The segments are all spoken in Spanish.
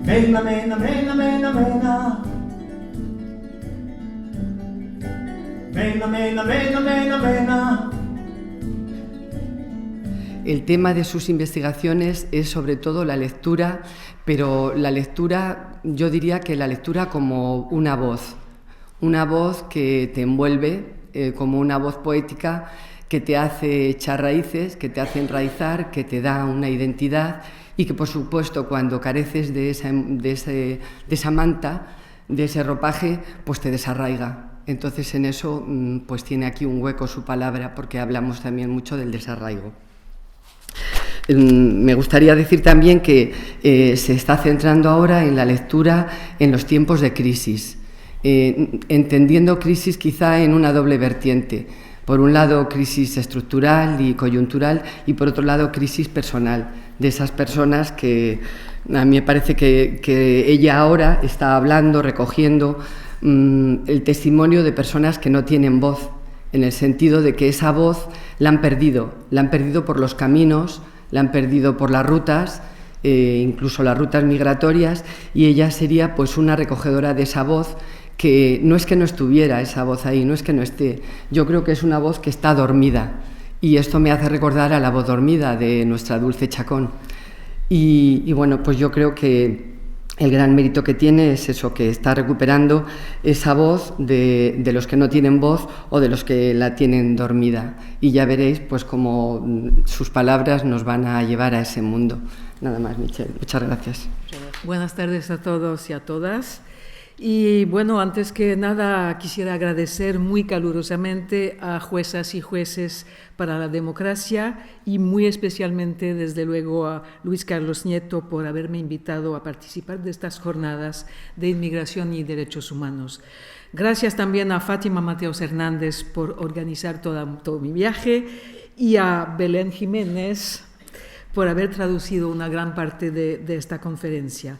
Mena, mena, mena, mena, mena. Mena, mena, mena, mena, mena. El tema de sus investigaciones es sobre todo la lectura, pero la lectura, yo diría que la lectura como una voz que te envuelve, como una voz poética que te hace echar raíces, que te hace enraizar, que te da una identidad y que, por supuesto, cuando careces de esa manta, de ese ropaje, pues te desarraiga. Entonces, en eso, pues tiene aquí un hueco su palabra, porque hablamos también mucho del desarraigo. Me gustaría decir también que se está centrando ahora en la lectura en los tiempos de crisis, entendiendo crisis quizá en una doble vertiente. Por un lado, crisis estructural y coyuntural, y por otro lado, crisis personal, de esas personas que a mí me parece que ella ahora está hablando, recogiendo el testimonio de personas que no tienen voz, en el sentido de que esa voz la han perdido por los caminos, la han perdido por las rutas, incluso las rutas migratorias, y ella sería pues una recogedora de esa voz, que no es que no estuviera esa voz ahí, no es que no esté, yo creo que es una voz que está dormida, y esto me hace recordar a la voz dormida de nuestra Dulce Chacón. Y bueno, pues yo creo que el gran mérito que tiene es eso, que está recuperando esa voz de los que no tienen voz o de los que la tienen dormida. Y ya veréis pues cómo sus palabras nos van a llevar a ese mundo. Nada más, Michelle. Muchas gracias. Buenas tardes a todos y a todas. Y bueno, antes que nada quisiera agradecer muy calurosamente a juezas y jueces para la democracia y muy especialmente, desde luego, a Luis Carlos Nieto por haberme invitado a participar de estas jornadas de inmigración y derechos humanos. Gracias también a Fátima Mateos Hernández por organizar todo mi viaje y a Belén Jiménez por haber traducido una gran parte de esta conferencia.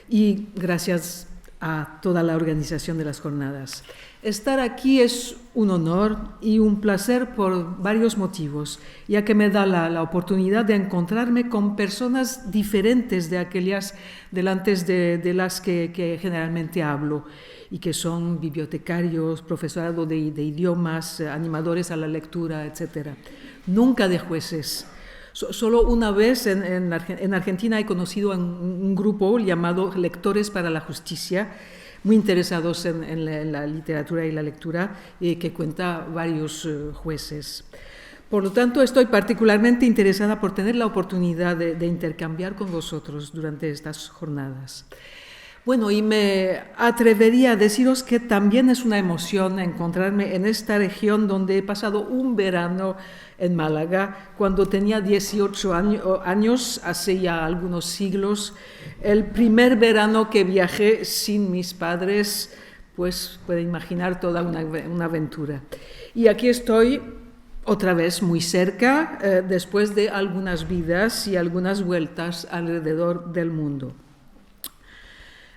Y gracias a toda la organización de las jornadas. Estar aquí es un honor y un placer por varios motivos, ya que me da la oportunidad de encontrarme con personas diferentes de aquellas delante de las que generalmente hablo, y que son bibliotecarios, profesorado de idiomas, animadores a la lectura, etc. Nunca de jueces. Solo una vez en Argentina he conocido a un grupo llamado Lectores para la Justicia, muy interesados en la literatura y la lectura, que cuenta varios jueces. Por lo tanto, estoy particularmente interesada por tener la oportunidad de intercambiar con vosotros durante estas jornadas. Bueno, y me atrevería a deciros que también es una emoción encontrarme en esta región donde he pasado un verano en Málaga, cuando tenía 18 años, hace ya algunos siglos, el primer verano que viajé sin mis padres, pues puede imaginar toda una aventura. Y aquí estoy otra vez muy cerca, después de algunas vidas y algunas vueltas alrededor del mundo.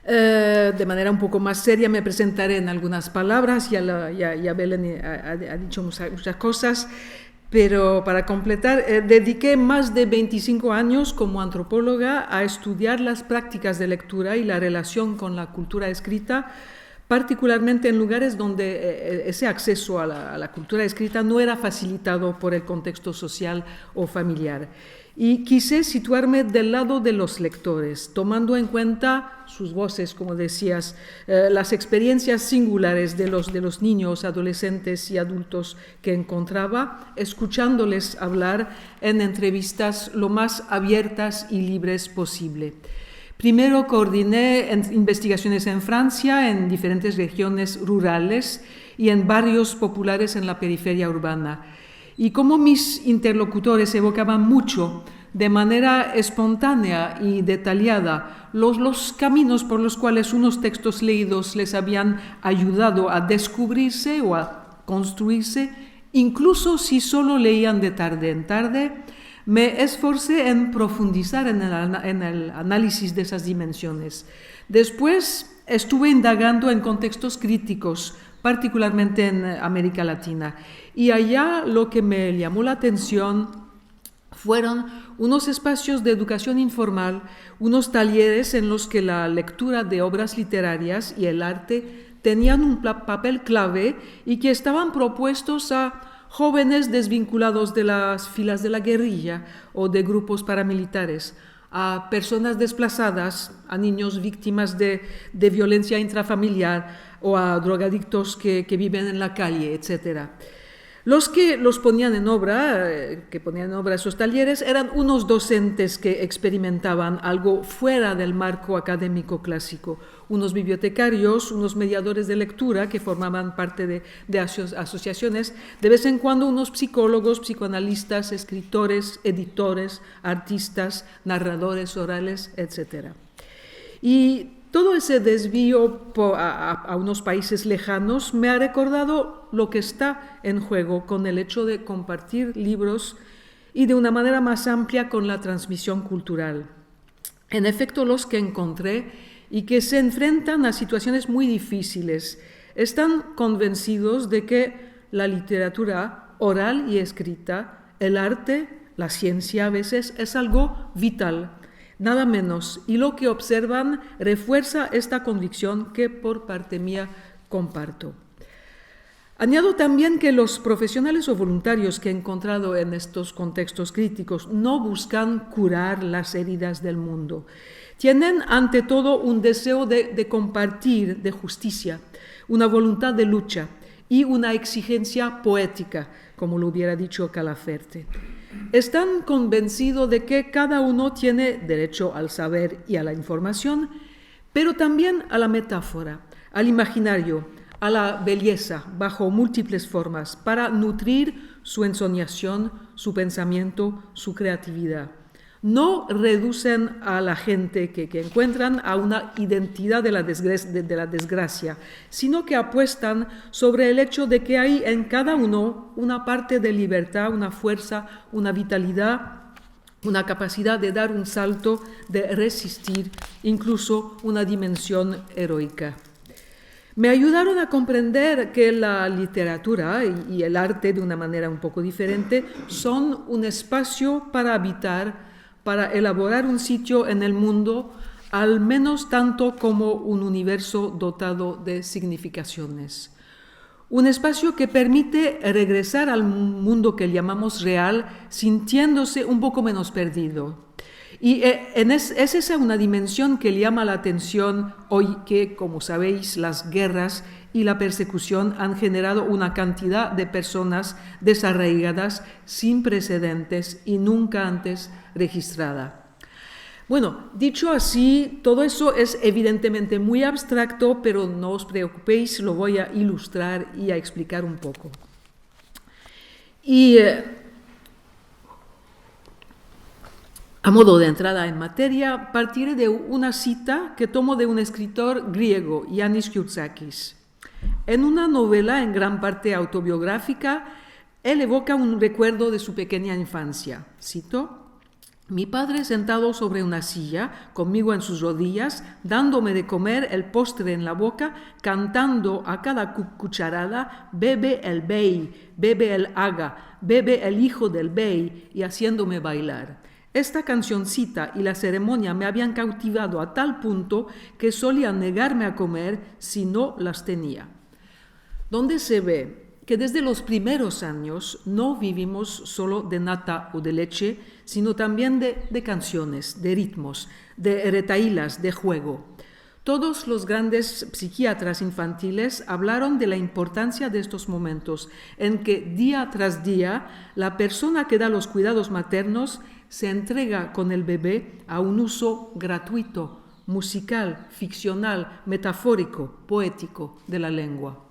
De manera un poco más seria me presentaré en algunas palabras, ya Belén ha dicho muchas cosas, pero para completar, dediqué más de 25 años como antropóloga a estudiar las prácticas de lectura y la relación con la cultura escrita, particularmente en lugares donde ese acceso a la cultura escrita no era facilitado por el contexto social o familiar. Y quise situarme del lado de los lectores, tomando en cuenta sus voces, como decías, las experiencias singulares de los niños, adolescentes y adultos que encontraba, escuchándoles hablar en entrevistas lo más abiertas y libres posible. Primero coordiné investigaciones en Francia, en diferentes regiones rurales y en barrios populares en la periferia urbana. Y como mis interlocutores evocaban mucho, de manera espontánea y detallada, los caminos por los cuales unos textos leídos les habían ayudado a descubrirse o a construirse, incluso si solo leían de tarde en tarde, me esforcé en profundizar en el análisis de esas dimensiones. Después estuve indagando en contextos críticos, particularmente en América Latina. Y allá lo que me llamó la atención fueron unos espacios de educación informal, unos talleres en los que la lectura de obras literarias y el arte tenían un papel clave y que estaban propuestos a jóvenes desvinculados de las filas de la guerrilla o de grupos paramilitares, a personas desplazadas, a niños víctimas de violencia intrafamiliar o a drogadictos que viven en la calle, etc. Los que los ponían en obra, esos talleres, eran unos docentes que experimentaban algo fuera del marco académico clásico, unos bibliotecarios, unos mediadores de lectura que formaban parte de asociaciones, de vez en cuando unos psicólogos, psicoanalistas, escritores, editores, artistas, narradores orales, etc. Y todo ese desvío a unos países lejanos me ha recordado lo que está en juego con el hecho de compartir libros y de una manera más amplia con la transmisión cultural. En efecto, los que encontré y que se enfrentan a situaciones muy difíciles están convencidos de que la literatura oral y escrita, el arte, la ciencia a veces, es algo vital, nada menos, y lo que observan refuerza esta convicción que por parte mía comparto. Añado también que los profesionales o voluntarios que he encontrado en estos contextos críticos no buscan curar las heridas del mundo. Tienen ante todo un deseo de compartir, de justicia, una voluntad de lucha y una exigencia poética, como lo hubiera dicho Calaferte. Están convencidos de que cada uno tiene derecho al saber y a la información, pero también a la metáfora, al imaginario, a la belleza bajo múltiples formas para nutrir su ensoñación, su pensamiento, su creatividad. No reducen a la gente que encuentran a una identidad de la desgracia, sino que apuestan sobre el hecho de que hay en cada uno una parte de libertad, una fuerza, una vitalidad, una capacidad de dar un salto, de resistir, incluso una dimensión heroica. Me ayudaron a comprender que la literatura y el arte, de una manera un poco diferente, son un espacio para habitar, para elaborar un sitio en el mundo, al menos tanto como un universo dotado de significaciones. Un espacio que permite regresar al mundo que llamamos real, sintiéndose un poco menos perdido. Y es esa una dimensión que llama la atención hoy que, como sabéis, las guerras y la persecución han generado una cantidad de personas desarraigadas sin precedentes y nunca antes registrada. Bueno, dicho así, todo eso es evidentemente muy abstracto, pero no os preocupéis, lo voy a ilustrar y a explicar un poco. Y a modo de entrada en materia, partiré de una cita que tomo de un escritor griego, Yannis Kourtsakis. En una novela en gran parte autobiográfica, él evoca un recuerdo de su pequeña infancia. Cito: «Mi padre sentado sobre una silla, conmigo en sus rodillas, dándome de comer el postre en la boca, cantando a cada cucharada, bebe el bey, bebe el aga, bebe el hijo del bey, y haciéndome bailar». Esta cancioncita y la ceremonia me habían cautivado a tal punto que solía negarme a comer si no las tenía. Donde se ve que desde los primeros años no vivimos solo de nata o de leche, sino también de canciones, de ritmos, de retahílas, de juego. Todos los grandes psiquiatras infantiles hablaron de la importancia de estos momentos en que día tras día la persona que da los cuidados maternos se entrega con el bebé a un uso gratuito, musical, ficcional, metafórico, poético de la lengua.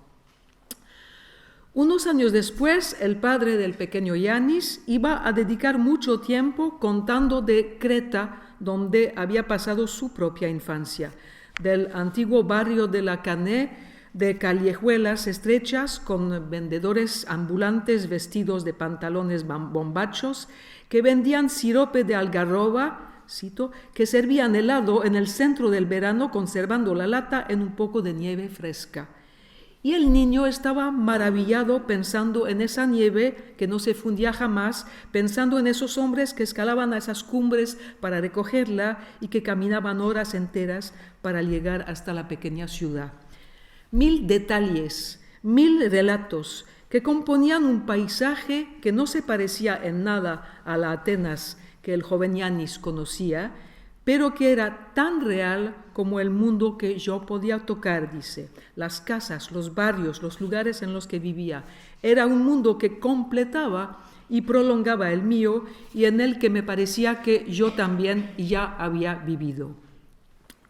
Unos años después, el padre del pequeño Yannis iba a dedicar mucho tiempo contando de Creta, donde había pasado su propia infancia, del antiguo barrio de la Canée, de callejuelas estrechas con vendedores ambulantes vestidos de pantalones bombachos que vendían sirope de algarroba, cito, que servían helado en el centro del verano conservando la lata en un poco de nieve fresca. Y el niño estaba maravillado pensando en esa nieve que no se fundía jamás, pensando en esos hombres que escalaban a esas cumbres para recogerla y que caminaban horas enteras para llegar hasta la pequeña ciudad. 1000 detalles, 1000 relatos que componían un paisaje que no se parecía en nada a la Atenas que el joven Yanis conocía, pero que era tan real como el mundo que yo podía tocar, dice. Las casas, los barrios, los lugares en los que vivía. Era un mundo que completaba y prolongaba el mío y en el que me parecía que yo también ya había vivido.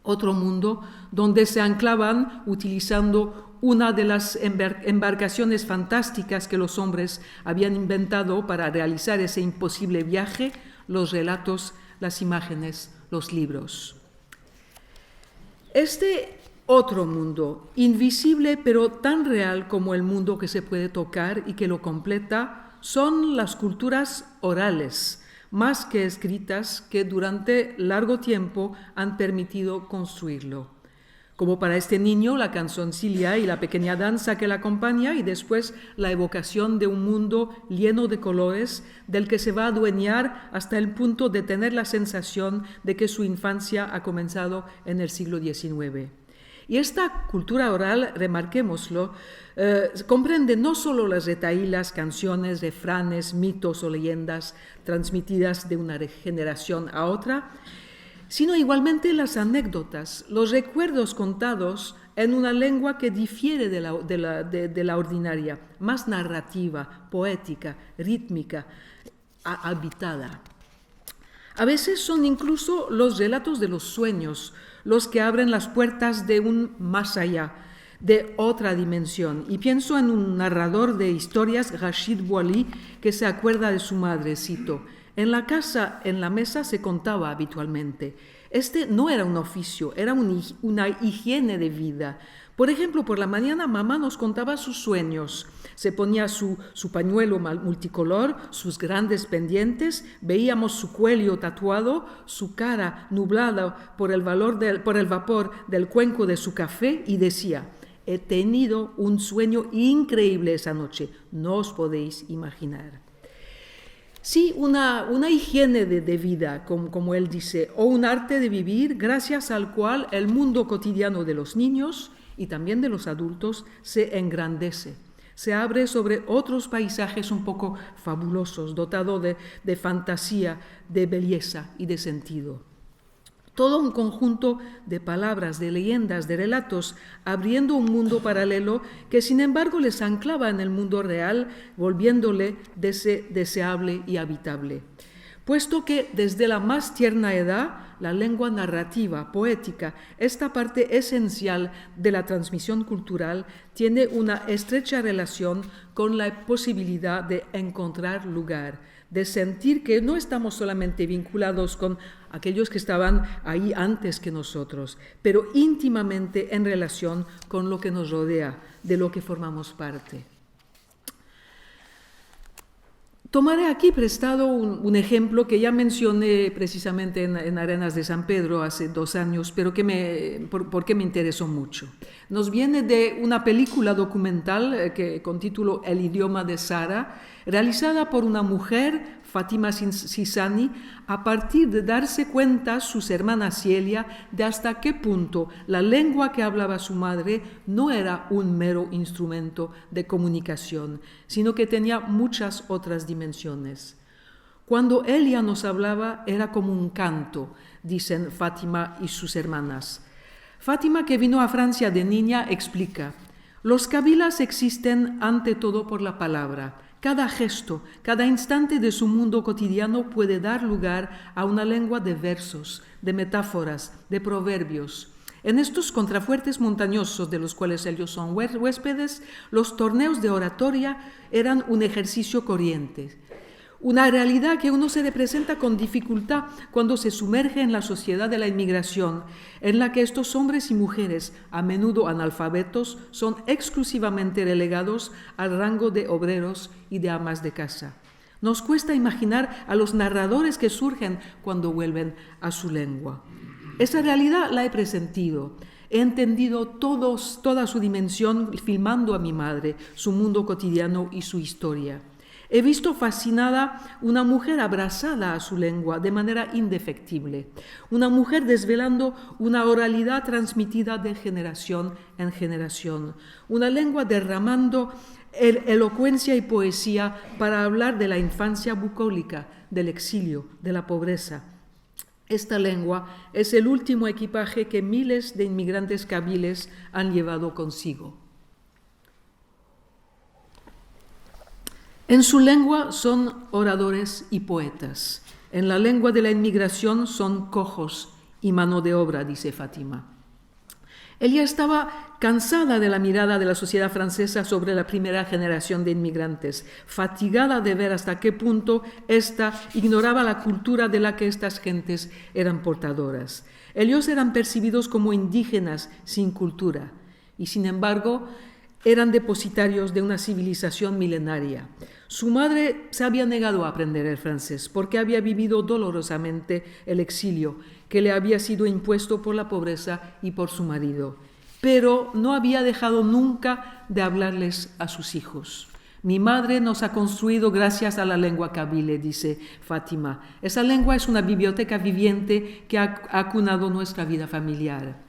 Otro mundo donde se anclaban utilizando una de las embarcaciones fantásticas que los hombres habían inventado para realizar ese imposible viaje, los relatos, las imágenes, los libros. Este otro mundo, invisible pero tan real como el mundo que se puede tocar y que lo completa, son las culturas orales, más que escritas, que durante largo tiempo han permitido construirlo. Como para este niño, la canzoncilla y la pequeña danza que la acompaña y después la evocación de un mundo lleno de colores del que se va a adueñar hasta el punto de tener la sensación de que su infancia ha comenzado en el siglo XIX. Y esta cultura oral, remarquémoslo, comprende no solo las retahílas, canciones, refranes, mitos o leyendas transmitidas de una generación a otra, sino igualmente las anécdotas, los recuerdos contados en una lengua que difiere de la ordinaria, más narrativa, poética, rítmica, habitada. A veces son incluso los relatos de los sueños los que abren las puertas de un más allá, de otra dimensión. Y pienso en un narrador de historias, Rachid Bouali, que se acuerda de su madre, cito: en la casa, en la mesa se contaba habitualmente. Este no era un oficio, era una higiene de vida. Por ejemplo, por la mañana mamá nos contaba sus sueños. Se ponía su pañuelo multicolor, sus grandes pendientes, veíamos su cuello tatuado, su cara nublada por el vapor del cuenco de su café y decía: he tenido un sueño increíble esa noche, no os podéis imaginar. Sí, una higiene de vida, como él dice, o un arte de vivir gracias al cual el mundo cotidiano de los niños y también de los adultos se engrandece, se abre sobre otros paisajes un poco fabulosos, dotado de fantasía, de belleza y de sentido. Todo un conjunto de palabras, de leyendas, de relatos, abriendo un mundo paralelo que sin embargo les anclaba en el mundo real, volviéndole deseable y habitable. Puesto que desde la más tierna edad, la lengua narrativa, poética, esta parte esencial de la transmisión cultural, tiene una estrecha relación con la posibilidad de encontrar lugar, de sentir que no estamos solamente vinculados con aquellos que estaban ahí antes que nosotros, pero íntimamente en relación con lo que nos rodea, de lo que formamos parte. Tomaré aquí prestado un ejemplo que ya mencioné precisamente en Arenas de San Pedro hace 2 años, pero porque me interesó mucho. Nos viene de una película documental con título El idioma de Sara, realizada por una mujer, Fátima Sisani, a partir de darse cuenta sus hermanas Cielia de hasta qué punto la lengua que hablaba su madre no era un mero instrumento de comunicación, sino que tenía muchas otras dimensiones. Cuando ella nos hablaba era como un canto, dicen Fátima y sus hermanas. Fátima, que vino a Francia de niña, explica: los kabilas existen ante todo por la palabra. Cada gesto, cada instante de su mundo cotidiano puede dar lugar a una lengua de versos, de metáforas, de proverbios. En estos contrafuertes montañosos de los cuales ellos son huéspedes, los torneos de oratoria eran un ejercicio corriente. Una realidad que uno se representa con dificultad cuando se sumerge en la sociedad de la inmigración, en la que estos hombres y mujeres, a menudo analfabetos, son exclusivamente relegados al rango de obreros y de amas de casa. Nos cuesta imaginar a los narradores que surgen cuando vuelven a su lengua. Esa realidad la he presentido. He entendido toda su dimensión filmando a mi madre, su mundo cotidiano y su historia. He visto fascinada una mujer abrazada a su lengua de manera indefectible, una mujer desvelando una oralidad transmitida de generación en generación, una lengua derramando elocuencia y poesía para hablar de la infancia bucólica, del exilio, de la pobreza. Esta lengua es el último equipaje que miles de inmigrantes kabiles han llevado consigo. En su lengua son oradores y poetas. En la lengua de la inmigración son cojos y mano de obra, dice Fátima. Ella estaba cansada de la mirada de la sociedad francesa sobre la primera generación de inmigrantes, fatigada de ver hasta qué punto ésta ignoraba la cultura de la que estas gentes eran portadoras. Ellos eran percibidos como indígenas sin cultura y, sin embargo, eran depositarios de una civilización milenaria. Su madre se había negado a aprender el francés porque había vivido dolorosamente el exilio que le había sido impuesto por la pobreza y por su marido, pero no había dejado nunca de hablarles a sus hijos. Mi madre nos ha construido gracias a la lengua kabyle, dice Fátima. Esa lengua es una biblioteca viviente que ha acunado nuestra vida familiar.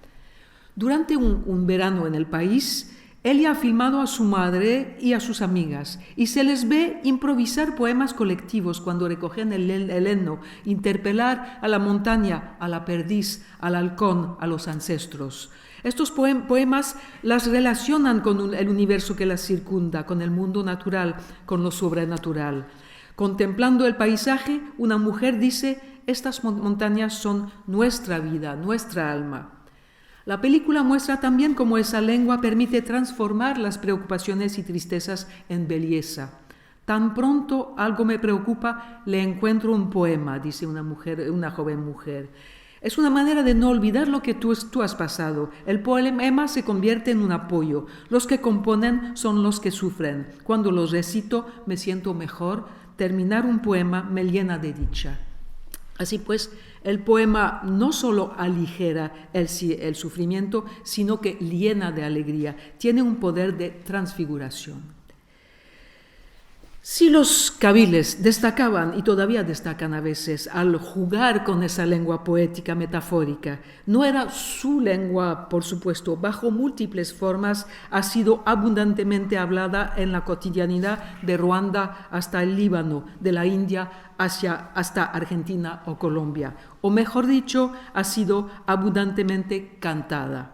Durante un verano en el país, ella ha filmado a su madre y a sus amigas y se les ve improvisar poemas colectivos cuando recogen el heno, interpelar a la montaña, a la perdiz, al halcón, a los ancestros. Estos poemas las relacionan con el universo que las circunda, con el mundo natural, con lo sobrenatural. Contemplando el paisaje, una mujer dice: estas montañas son nuestra vida, nuestra alma. La película muestra también cómo esa lengua permite transformar las preocupaciones y tristezas en belleza. Tan pronto algo me preocupa, le encuentro un poema, dice una joven mujer. Es una manera de no olvidar lo que tú has pasado. El poema se convierte en un apoyo. Los que componen son los que sufren. Cuando los recito me siento mejor. Terminar un poema me llena de dicha. Así pues, el poema no solo aligera el sufrimiento, sino que llena de alegría, tiene un poder de transfiguración. Si los kabiles destacaban, y todavía destacan a veces, al jugar con esa lengua poética metafórica, no era su lengua, por supuesto, bajo múltiples formas ha sido abundantemente hablada en la cotidianidad de Ruanda hasta el Líbano, de la India hasta Argentina o Colombia, o mejor dicho, ha sido abundantemente cantada.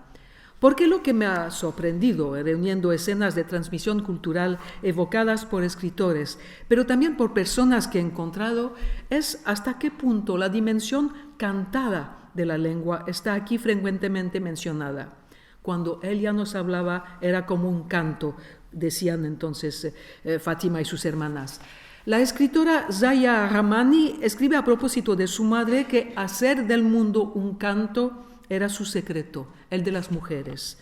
Porque lo que me ha sorprendido, reuniendo escenas de transmisión cultural evocadas por escritores, pero también por personas que he encontrado, es hasta qué punto la dimensión cantada de la lengua está aquí frecuentemente mencionada. Cuando ella nos hablaba era como un canto, decían entonces Fátima y sus hermanas. La escritora Zaya Rahmani escribe a propósito de su madre que hacer del mundo un canto era su secreto, el de las mujeres.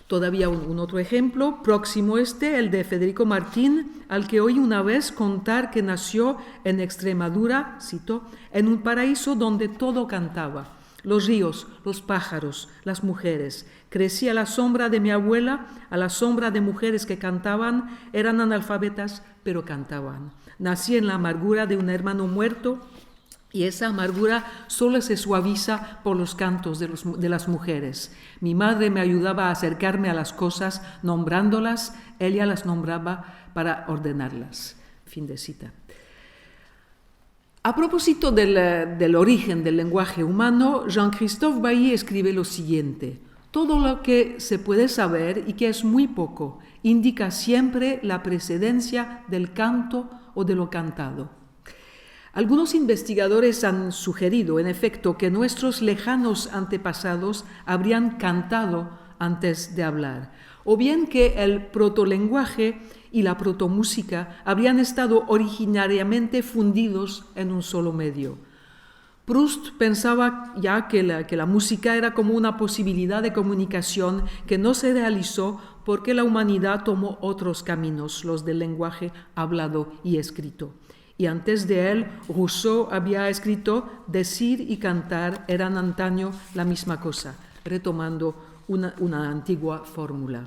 Todavía un otro ejemplo, próximo el de Federico Martín, al que oí una vez contar que nació en Extremadura, cito, en un paraíso donde todo cantaba. Los ríos, los pájaros, las mujeres. Crecí a la sombra de mi abuela, a la sombra de mujeres que cantaban, eran analfabetas, pero cantaban. Nací en la amargura de un hermano muerto, y esa amargura solo se suaviza por los cantos de las mujeres. Mi madre me ayudaba a acercarme a las cosas nombrándolas, ella las nombraba para ordenarlas. Fin de cita. A propósito del origen del lenguaje humano, Jean-Christophe Bailly escribe lo siguiente: todo lo que se puede saber, y que es muy poco, indica siempre la precedencia del canto o de lo cantado. Algunos investigadores han sugerido, en efecto, que nuestros lejanos antepasados habrían cantado antes de hablar, o bien que el protolenguaje y la protomúsica habrían estado originariamente fundidos en un solo medio. Proust pensaba ya que la música era como una posibilidad de comunicación que no se realizó porque la humanidad tomó otros caminos, los del lenguaje hablado y escrito. Y antes de él, Rousseau había escrito: decir y cantar eran antaño la misma cosa, retomando una antigua fórmula.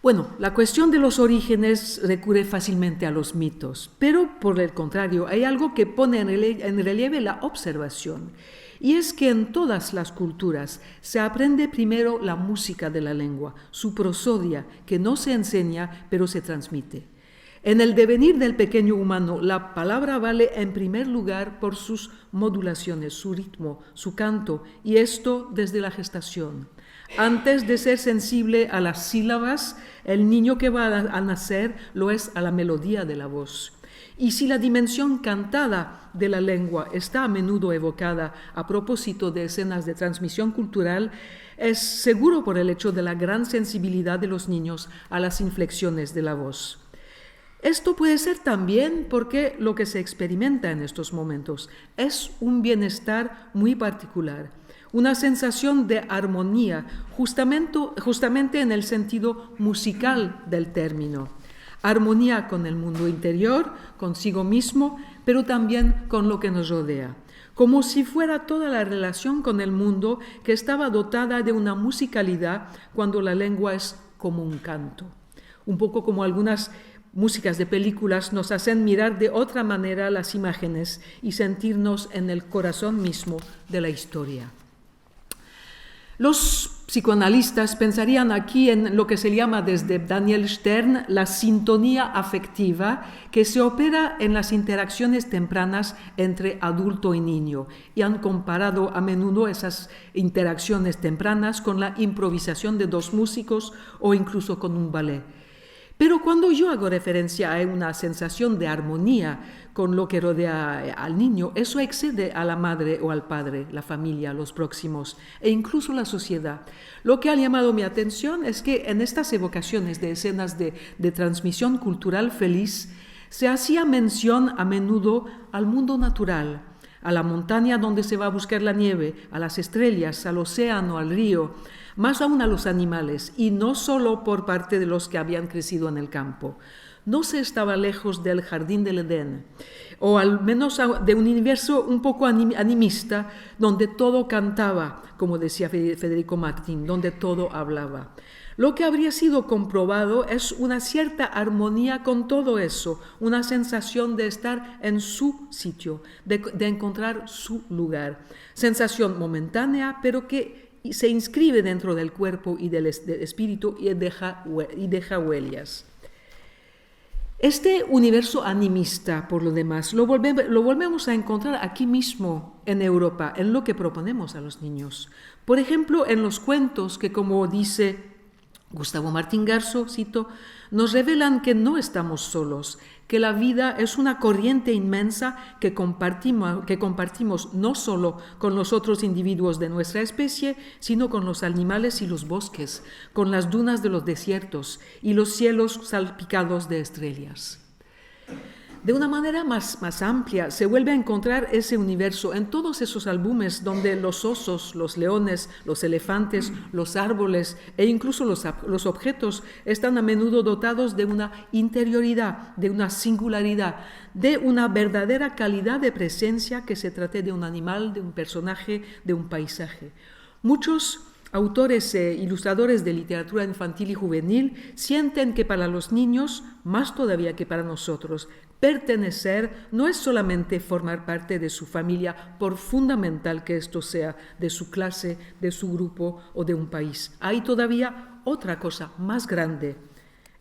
Bueno, la cuestión de los orígenes recurre fácilmente a los mitos, pero por el contrario, hay algo que pone en relieve la observación, y es que en todas las culturas se aprende primero la música de la lengua, su prosodia, que no se enseña, pero se transmite. En el devenir del pequeño humano, la palabra vale en primer lugar por sus modulaciones, su ritmo, su canto, y esto desde la gestación. Antes de ser sensible a las sílabas, el niño que va a nacer lo es a la melodía de la voz. Y si la dimensión cantada de la lengua está a menudo evocada a propósito de escenas de transmisión cultural, es seguro por el hecho de la gran sensibilidad de los niños a las inflexiones de la voz. Esto puede ser también porque lo que se experimenta en estos momentos es un bienestar muy particular, una sensación de armonía, justamente en el sentido musical del término. Armonía con el mundo interior, consigo mismo, pero también con lo que nos rodea. Como si fuera toda la relación con el mundo que estaba dotada de una musicalidad cuando la lengua es como un canto. Un poco como algunas músicas de películas nos hacen mirar de otra manera las imágenes y sentirnos en el corazón mismo de la historia. Los psicoanalistas pensarían aquí en lo que se llama desde Daniel Stern la sintonía afectiva que se opera en las interacciones tempranas entre adulto y niño, y han comparado a menudo esas interacciones tempranas con la improvisación de dos músicos o incluso con un ballet. Pero cuando yo hago referencia a una sensación de armonía con lo que rodea al niño, eso excede a la madre o al padre, la familia, los próximos e incluso la sociedad. Lo que ha llamado mi atención es que en estas evocaciones de escenas de transmisión cultural feliz se hacía mención a menudo al mundo natural, a la montaña donde se va a buscar la nieve, a las estrellas, al océano, al río, más aún a los animales, y no solo por parte de los que habían crecido en el campo. No se estaba lejos del jardín del Edén, o al menos de un universo un poco animista, donde todo cantaba, como decía Federico Martín, donde todo hablaba. Lo que habría sido comprobado es una cierta armonía con todo eso, una sensación de estar en su sitio, de encontrar su lugar. Sensación momentánea, pero que se inscribe dentro del cuerpo y del espíritu y deja huellas. Este universo animista, por lo demás, lo volvemos a encontrar aquí mismo en Europa, en lo que proponemos a los niños. Por ejemplo, en los cuentos que, como dice Gustavo Martín Garzo, cito, nos revelan que no estamos solos, que la vida es una corriente inmensa que compartimos no solo con los otros individuos de nuestra especie, sino con los animales y los bosques, con las dunas de los desiertos y los cielos salpicados de estrellas. De una manera más amplia, se vuelve a encontrar ese universo en todos esos álbumes donde los osos, los leones, los elefantes, los árboles e incluso los objetos están a menudo dotados de una interioridad, de una singularidad, de una verdadera calidad de presencia, que se trate de un animal, de un personaje, de un paisaje. Muchos autores e ilustradores de literatura infantil y juvenil sienten que para los niños, más todavía que para nosotros, pertenecer no es solamente formar parte de su familia, por fundamental que esto sea, de su clase, de su grupo o de un país. Hay todavía otra cosa más grande.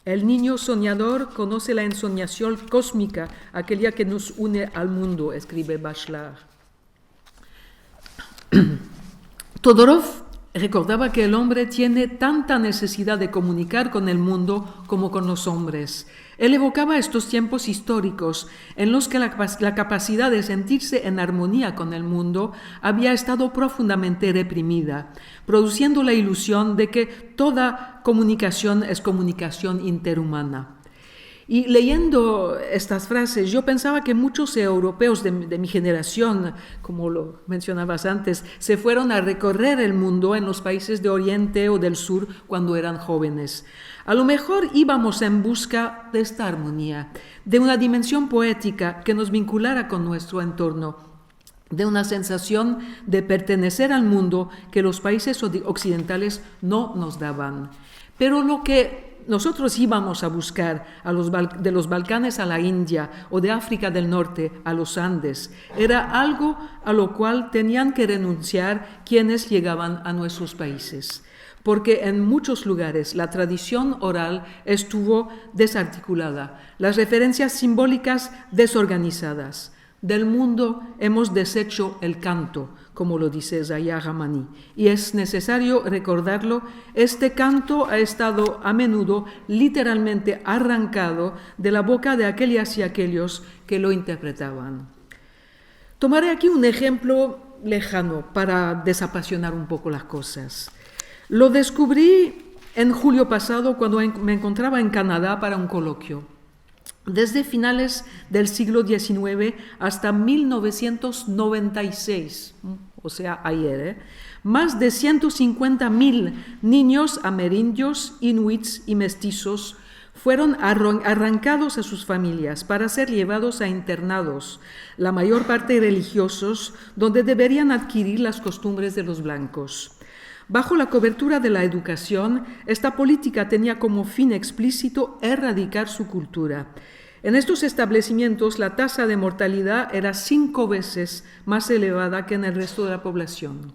El niño soñador conoce la ensoñación cósmica, aquella que nos une al mundo, escribe Bachelard. Todorov recordaba que el hombre tiene tanta necesidad de comunicar con el mundo como con los hombres. Él evocaba estos tiempos históricos en los que la capacidad de sentirse en armonía con el mundo había estado profundamente reprimida, produciendo la ilusión de que toda comunicación es comunicación interhumana. Y leyendo estas frases, yo pensaba que muchos europeos de mi generación, como lo mencionabas antes, se fueron a recorrer el mundo en los países de Oriente o del Sur cuando eran jóvenes. A lo mejor íbamos en busca de esta armonía, de una dimensión poética que nos vinculara con nuestro entorno, de una sensación de pertenecer al mundo que los países occidentales no nos daban. Pero lo que nosotros íbamos a buscar de los Balcanes a la India o de África del Norte a los Andes era algo a lo cual tenían que renunciar quienes llegaban a nuestros países, porque en muchos lugares la tradición oral estuvo desarticulada, las referencias simbólicas desorganizadas. Del mundo hemos deshecho el canto, como lo dice Zahia Rahmani, y es necesario recordarlo. Este canto ha estado a menudo literalmente arrancado de la boca de aquellas y aquellos que lo interpretaban. Tomaré aquí un ejemplo lejano para desapasionar un poco las cosas. Lo descubrí en julio pasado cuando me encontraba en Canadá para un coloquio. Desde finales del siglo XIX hasta 1996, o sea, ayer, más de 150.000 niños amerindios, inuits y mestizos fueron arrancados a sus familias para ser llevados a internados, la mayor parte religiosos, donde deberían adquirir las costumbres de los blancos. Bajo la cobertura de la educación, esta política tenía como fin explícito erradicar su cultura. En estos establecimientos la tasa de mortalidad era 5 veces más elevada que en el resto de la población.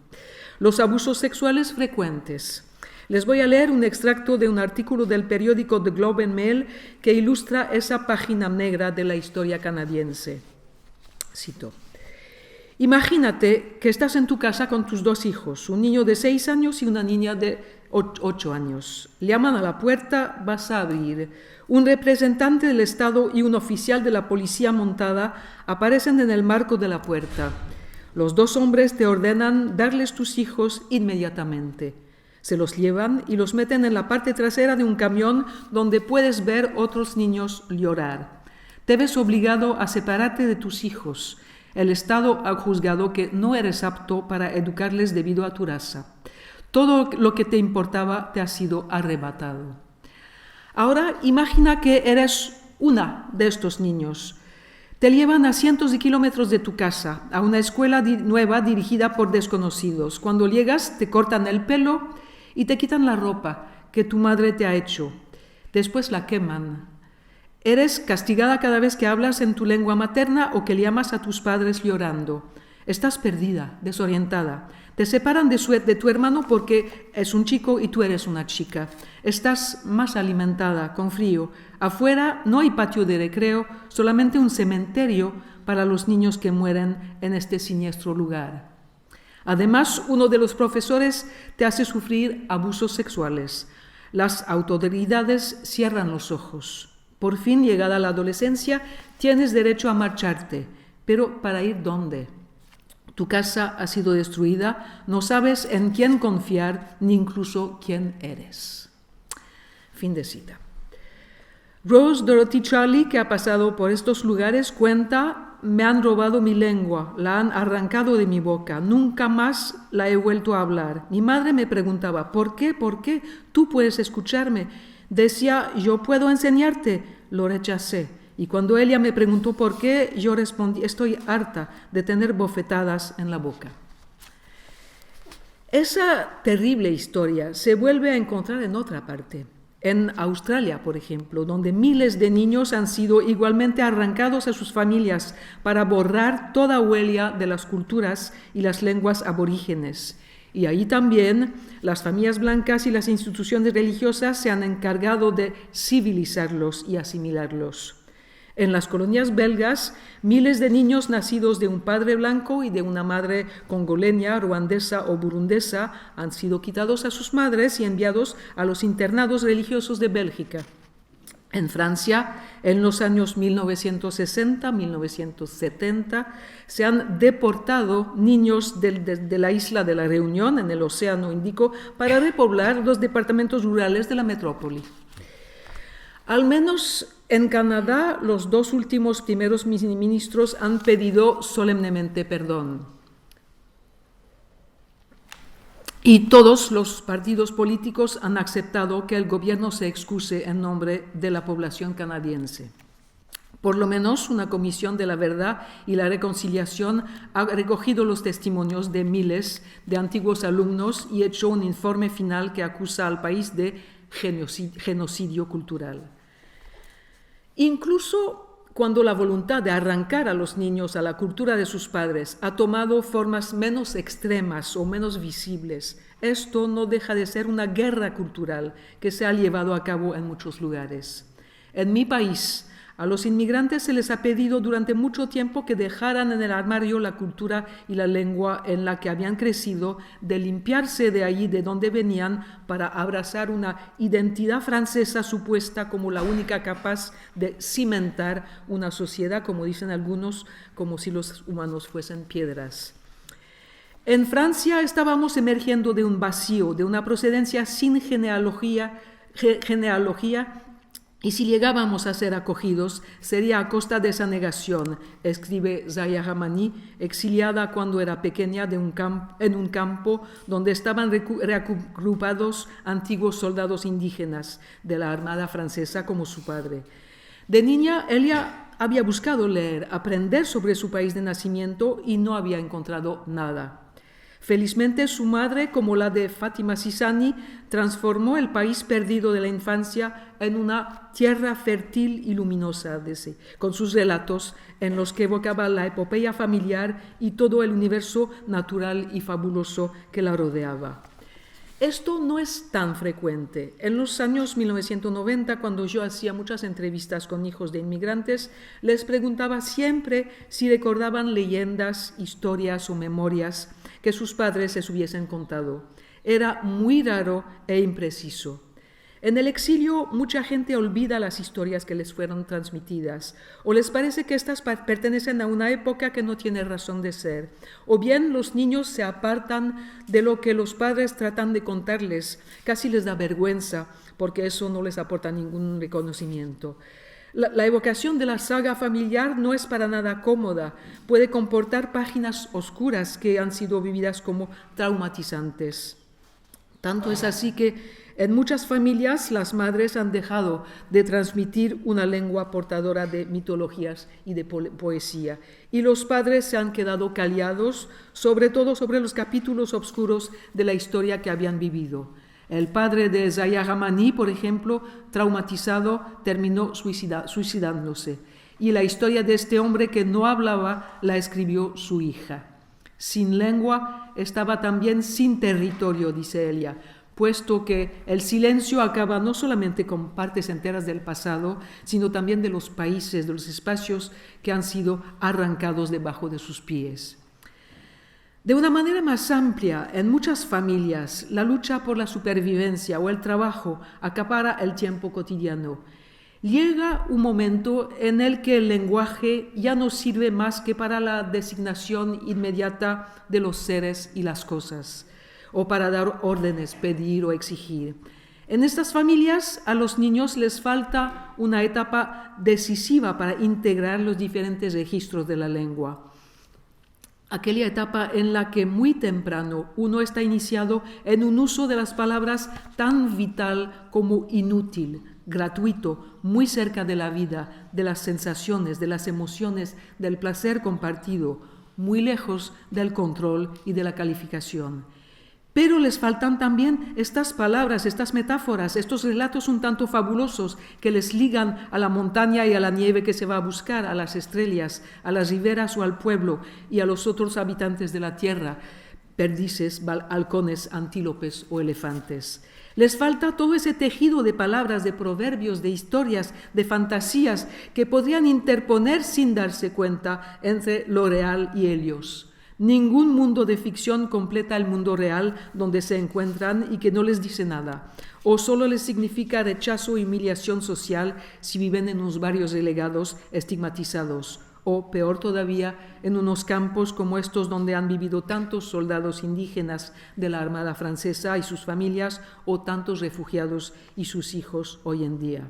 Los abusos sexuales frecuentes. Les voy a leer un extracto de un artículo del periódico The Globe and Mail que ilustra esa página negra de la historia canadiense. Cito. Imagínate que estás en tu casa con tus 2 hijos, un niño de 6 años y una niña de 8 años. Llaman a la puerta, vas a abrir. Un representante del Estado y un oficial de la policía montada aparecen en el marco de la puerta. Los 2 hombres te ordenan darles tus hijos inmediatamente. Se los llevan y los meten en la parte trasera de un camión donde puedes ver otros niños llorar. Te ves obligado a separarte de tus hijos. El Estado ha juzgado que no eres apto para educarles debido a tu raza. Todo lo que te importaba te ha sido arrebatado. Ahora imagina que eres una de estos niños. Te llevan a cientos de kilómetros de tu casa, a una escuela nueva dirigida por desconocidos. Cuando llegas te cortan el pelo y te quitan la ropa que tu madre te ha hecho. Después la queman. Eres castigada cada vez que hablas en tu lengua materna o que llamas a tus padres llorando. Estás perdida, desorientada. Te separan de tu hermano porque es un chico y tú eres una chica. Estás más alimentada, con frío. Afuera no hay patio de recreo, solamente un cementerio para los niños que mueren en este siniestro lugar. Además, uno de los profesores te hace sufrir abusos sexuales. Las autoridades cierran los ojos. Por fin, llegada la adolescencia, tienes derecho a marcharte. Pero ¿para ir dónde? Tu casa ha sido destruida, no sabes en quién confiar, ni incluso quién eres. Fin de cita. Rose Dorothy Charlie, que ha pasado por estos lugares, cuenta: me han robado mi lengua, la han arrancado de mi boca, nunca más la he vuelto a hablar. Mi madre me preguntaba, ¿por qué? ¿Por qué? Tú puedes escucharme. Decía, yo puedo enseñarte. Lo rechacé. Y cuando ella me preguntó por qué, yo respondí, estoy harta de tener bofetadas en la boca. Esa terrible historia se vuelve a encontrar en otra parte. En Australia, por ejemplo, donde miles de niños han sido igualmente arrancados a sus familias para borrar toda huella de las culturas y las lenguas aborígenes. Y ahí también las familias blancas y las instituciones religiosas se han encargado de civilizarlos y asimilarlos. En las colonias belgas, miles de niños nacidos de un padre blanco y de una madre congoleña, ruandesa o burundesa han sido quitados a sus madres y enviados a los internados religiosos de Bélgica. En Francia, en los años 1960-1970, se han deportado niños de la isla de la Reunión, en el Océano Índico, para repoblar los departamentos rurales de la metrópoli. Al menos en Canadá, los 2 últimos primeros ministros han pedido solemnemente perdón. Y todos los partidos políticos han aceptado que el gobierno se excuse en nombre de la población canadiense. Por lo menos una comisión de la verdad y la reconciliación ha recogido los testimonios de miles de antiguos alumnos y hecho un informe final que acusa al país de genocidio cultural. Incluso cuando la voluntad de arrancar a los niños a la cultura de sus padres ha tomado formas menos extremas o menos visibles, esto no deja de ser una guerra cultural que se ha llevado a cabo en muchos lugares. En mi país, a los inmigrantes se les ha pedido durante mucho tiempo que dejaran en el armario la cultura y la lengua en la que habían crecido, de limpiarse de allí de donde venían para abrazar una identidad francesa supuesta como la única capaz de cimentar una sociedad, como dicen algunos, como si los humanos fuesen piedras. En Francia estábamos emergiendo de un vacío, de una procedencia sin genealogía, y si llegábamos a ser acogidos, sería a costa de esa negación, escribe Zaya Hamani, exiliada cuando era pequeña en un campo donde estaban reagrupados antiguos soldados indígenas de la Armada Francesa como su padre. De niña, ella había buscado leer, aprender sobre su país de nacimiento y no había encontrado nada. Felizmente su madre, como la de Fátima Sisani, transformó el país perdido de la infancia en una tierra fértil y luminosa, con sus relatos en los que evocaba la epopeya familiar y todo el universo natural y fabuloso que la rodeaba. Esto no es tan frecuente. En los años 1990, cuando yo hacía muchas entrevistas con hijos de inmigrantes, les preguntaba siempre si recordaban leyendas, historias o memorias que sus padres les hubiesen contado. Era muy raro e impreciso. En el exilio, mucha gente olvida las historias que les fueron transmitidas, o les parece que estas pertenecen a una época que no tiene razón de ser, o bien los niños se apartan de lo que los padres tratan de contarles, casi les da vergüenza, porque eso no les aporta ningún reconocimiento. La evocación de la saga familiar no es para nada cómoda, puede comportar páginas oscuras que han sido vividas como traumatizantes. Tanto es así que en muchas familias las madres han dejado de transmitir una lengua portadora de mitologías y de poesía, y los padres se han quedado callados, sobre todo sobre los capítulos oscuros de la historia que habían vivido. El padre de Zaya Hamani, por ejemplo, traumatizado, terminó suicidándose, y la historia de este hombre que no hablaba la escribió su hija. Sin lengua estaba también sin territorio, dice ella, puesto que el silencio acaba no solamente con partes enteras del pasado, sino también de los países, de los espacios que han sido arrancados debajo de sus pies. De una manera más amplia, en muchas familias, la lucha por la supervivencia o el trabajo acapara el tiempo cotidiano. Llega un momento en el que el lenguaje ya no sirve más que para la designación inmediata de los seres y las cosas, o para dar órdenes, pedir o exigir. En estas familias a los niños les falta una etapa decisiva para integrar los diferentes registros de la lengua. Aquella etapa en la que muy temprano uno está iniciado en un uso de las palabras tan vital como inútil, gratuito, muy cerca de la vida, de las sensaciones, de las emociones, del placer compartido, muy lejos del control y de la calificación. Pero les faltan también estas palabras, estas metáforas, estos relatos un tanto fabulosos que les ligan a la montaña y a la nieve que se va a buscar, a las estrellas, a las riberas o al pueblo y a los otros habitantes de la tierra, perdices, halcones, antílopes o elefantes. Les falta todo ese tejido de palabras, de proverbios, de historias, de fantasías que podrían interponer sin darse cuenta entre lo real y ellos. Ningún mundo de ficción completa el mundo real donde se encuentran y que no les dice nada, o solo les significa rechazo y humillación social si viven en unos barrios relegados, estigmatizados, o peor todavía, en unos campos como estos donde han vivido tantos soldados indígenas de la Armada Francesa y sus familias, o tantos refugiados y sus hijos hoy en día.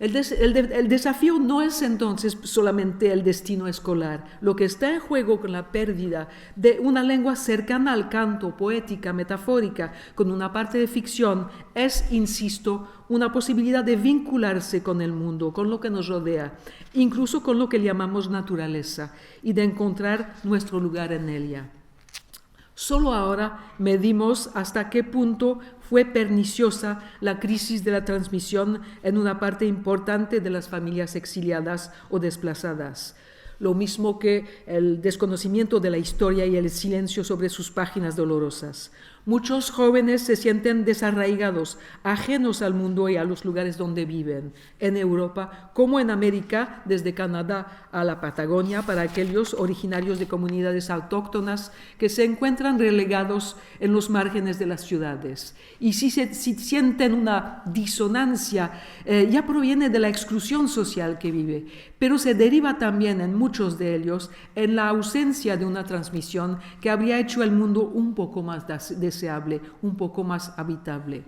El desafío no es entonces solamente el destino escolar. Lo que está en juego con la pérdida de una lengua cercana al canto, poética, metafórica, con una parte de ficción, es, insisto, una posibilidad de vincularse con el mundo, con lo que nos rodea, incluso con lo que llamamos naturaleza, y de encontrar nuestro lugar en ella. Solo ahora medimos hasta qué punto fue perniciosa la crisis de la transmisión en una parte importante de las familias exiliadas o desplazadas. Lo mismo que el desconocimiento de la historia y el silencio sobre sus páginas dolorosas. Muchos jóvenes se sienten desarraigados, ajenos al mundo y a los lugares donde viven, en Europa como en América, desde Canadá a la Patagonia, para aquellos originarios de comunidades autóctonas que se encuentran relegados en los márgenes de las ciudades. Y si sienten una disonancia, ya proviene de la exclusión social que vive, pero se deriva también en muchos de ellos en la ausencia de una transmisión que habría hecho el mundo un poco más deseable, un poco más habitable.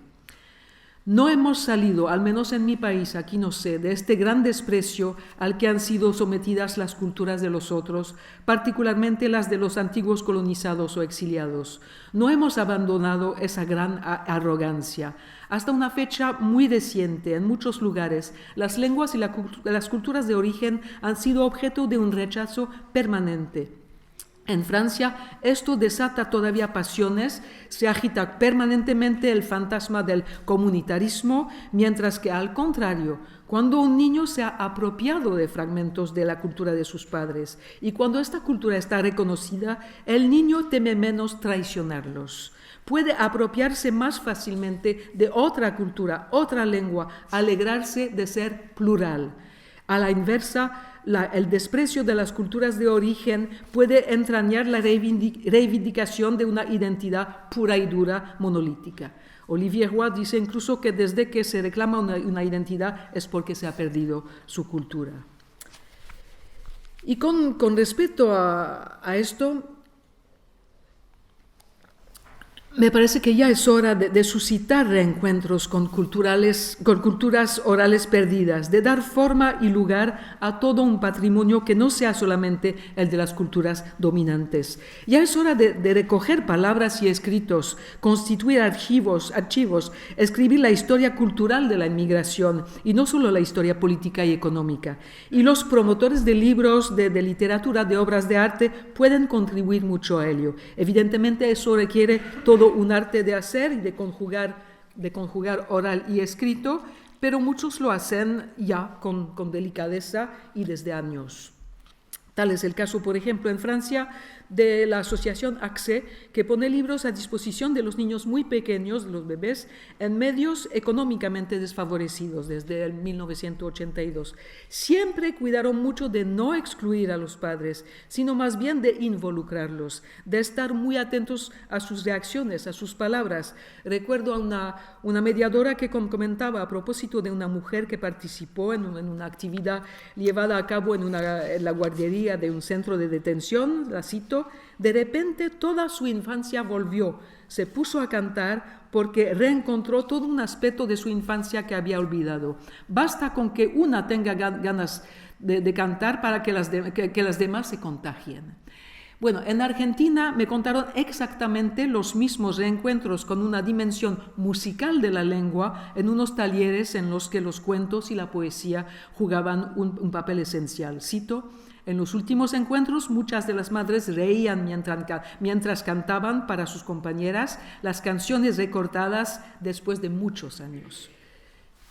No hemos salido, al menos en mi país, aquí no sé, de este gran desprecio al que han sido sometidas las culturas de los otros, particularmente las de los antiguos colonizados o exiliados. No hemos abandonado esa gran arrogancia. Hasta una fecha muy reciente, en muchos lugares, las lenguas y las culturas de origen han sido objeto de un rechazo permanente. En Francia esto desata todavía pasiones, se agita permanentemente el fantasma del comunitarismo, mientras que al contrario, cuando un niño se ha apropiado de fragmentos de la cultura de sus padres y cuando esta cultura está reconocida, el niño teme menos traicionarlos. Puede apropiarse más fácilmente de otra cultura, otra lengua, alegrarse de ser plural. A la inversa, el desprecio de las culturas de origen puede entrañar la reivindicación de una identidad pura y dura monolítica. Olivier Roy dice incluso que desde que se reclama una identidad es porque se ha perdido su cultura. Y con respecto a esto, me parece que ya es hora de suscitar reencuentros con culturas orales perdidas, de dar forma y lugar a todo un patrimonio que no sea solamente el de las culturas dominantes. Ya es hora de recoger palabras y escritos, constituir archivos, escribir la historia cultural de la inmigración y no solo la historia política y económica. Y los promotores de libros, de literatura, de obras de arte pueden contribuir mucho a ello. Evidentemente eso requiere todo un arte de hacer y de conjugar oral y escrito, pero muchos lo hacen ya con delicadeza y desde años. Tal es el caso, por ejemplo, en Francia, de la asociación ACCE, que pone libros a disposición de los niños muy pequeños, los bebés, en medios económicamente desfavorecidos desde el 1982. Siempre cuidaron mucho de no excluir a los padres, sino más bien de involucrarlos, de estar muy atentos a sus reacciones, a sus palabras. Recuerdo a una mediadora que comentaba a propósito de una mujer que participó en una actividad llevada a cabo en la guardería de un centro de detención, la cito: de repente toda su infancia volvió, se puso a cantar porque reencontró todo un aspecto de su infancia que había olvidado. Basta con que una tenga ganas de cantar para que las demás se contagien. Bueno, en Argentina me contaron exactamente los mismos reencuentros con una dimensión musical de la lengua en unos talleres en los que los cuentos y la poesía jugaban un papel esencial. Cito: en los últimos encuentros, muchas de las madres reían mientras cantaban para sus compañeras las canciones recortadas después de muchos años.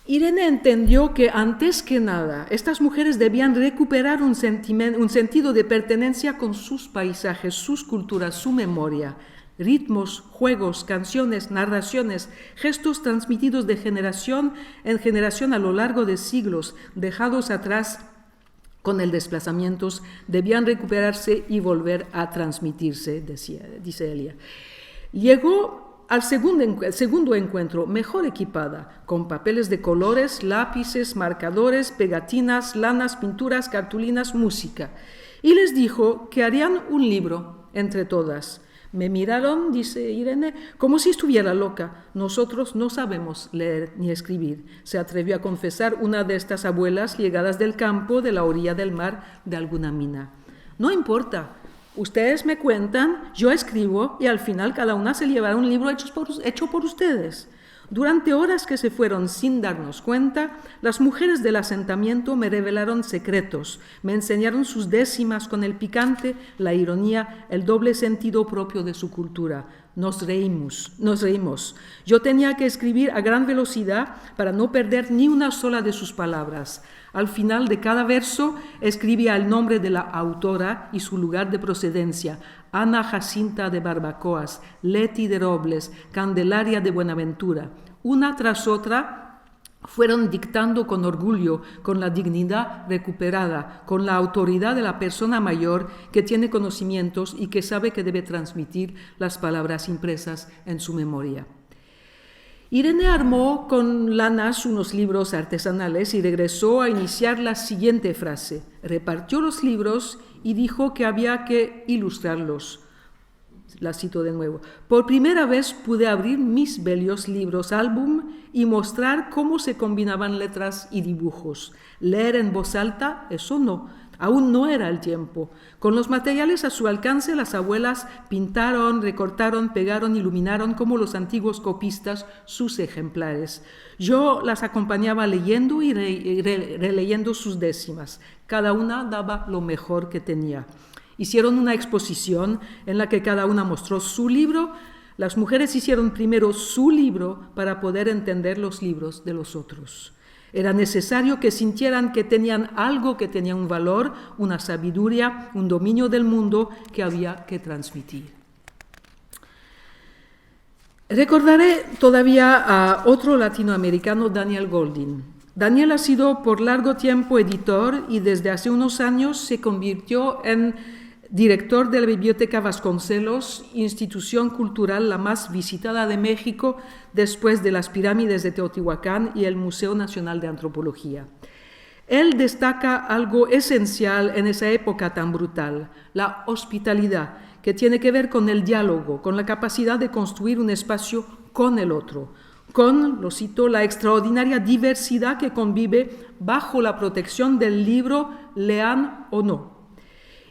Irene entendió que antes que nada estas mujeres debían recuperar un sentido de pertenencia con sus paisajes, sus culturas, su memoria. Ritmos, juegos, canciones, narraciones, gestos transmitidos de generación en generación a lo largo de siglos, dejados atrás con el desplazamiento, debían recuperarse y volver a transmitirse, dice ella. Llegó al segundo encuentro, mejor equipada, con papeles de colores, lápices, marcadores, pegatinas, lanas, pinturas, cartulinas, música. Y les dijo que harían un libro entre todas. Me miraron, dice Irene, como si estuviera loca. Nosotros no sabemos leer ni escribir, se atrevió a confesar una de estas abuelas llegadas del campo, de la orilla del mar, de alguna mina. No importa, ustedes me cuentan, yo escribo y al final cada una se llevará un libro hecho por ustedes. Durante horas que se fueron sin darnos cuenta, las mujeres del asentamiento me revelaron secretos, me enseñaron sus décimas con el picante, la ironía, el doble sentido propio de su cultura. Nos reímos. Yo tenía que escribir a gran velocidad para no perder ni una sola de sus palabras. Al final de cada verso escribía el nombre de la autora y su lugar de procedencia: Ana Jacinta de Barbacoas, Leti de Robles, Candelaria de Buenaventura. Una tras otra fueron dictando con orgullo, con la dignidad recuperada, con la autoridad de la persona mayor que tiene conocimientos y que sabe que debe transmitir las palabras impresas en su memoria. Irene armó con lanas unos libros artesanales y regresó a iniciar la siguiente frase. Repartió los libros y dijo que había que ilustrarlos. La cito de nuevo. Por primera vez pude abrir mis bellos libros álbum y mostrar cómo se combinaban letras y dibujos. Leer en voz alta, eso no. Aún no era el tiempo. Con los materiales a su alcance, las abuelas pintaron, recortaron, pegaron, iluminaron como los antiguos copistas sus ejemplares. Yo las acompañaba leyendo y releyendo sus décimas. Cada una daba lo mejor que tenía. Hicieron una exposición en la que cada una mostró su libro. Las mujeres hicieron primero su libro para poder entender los libros de los otros. Era necesario que sintieran que tenían algo que tenía un valor, una sabiduría, un dominio del mundo que había que transmitir. Recordaré todavía a otro latinoamericano, Daniel Goldin. Daniel ha sido por largo tiempo editor y desde hace unos años se convirtió en director de la Biblioteca Vasconcelos, institución cultural la más visitada de México después de las pirámides de Teotihuacán y el Museo Nacional de Antropología. Él destaca algo esencial en esa época tan brutal, la hospitalidad, que tiene que ver con el diálogo, con la capacidad de construir un espacio con el otro, con, lo cito, la extraordinaria diversidad que convive bajo la protección del libro, lean o no.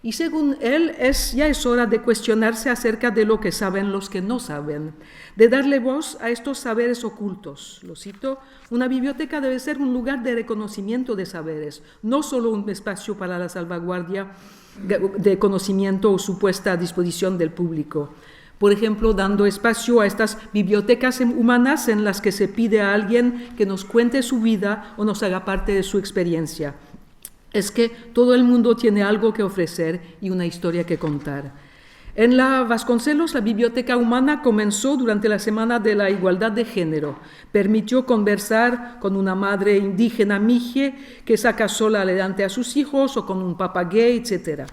Y según él, ya es hora de cuestionarse acerca de lo que saben los que no saben, de darle voz a estos saberes ocultos. Lo cito, una biblioteca debe ser un lugar de reconocimiento de saberes, no solo un espacio para la salvaguardia de conocimiento o su puesta a disposición del público. Por ejemplo, dando espacio a estas bibliotecas humanas en las que se pide a alguien que nos cuente su vida o nos haga parte de su experiencia. Es que todo el mundo tiene algo que ofrecer y una historia que contar. En la Vasconcelos, la Biblioteca Humana comenzó durante la Semana de la Igualdad de Género. Permitió conversar con una madre indígena mije que saca sola adelante a sus hijos o con un papá gay, etc.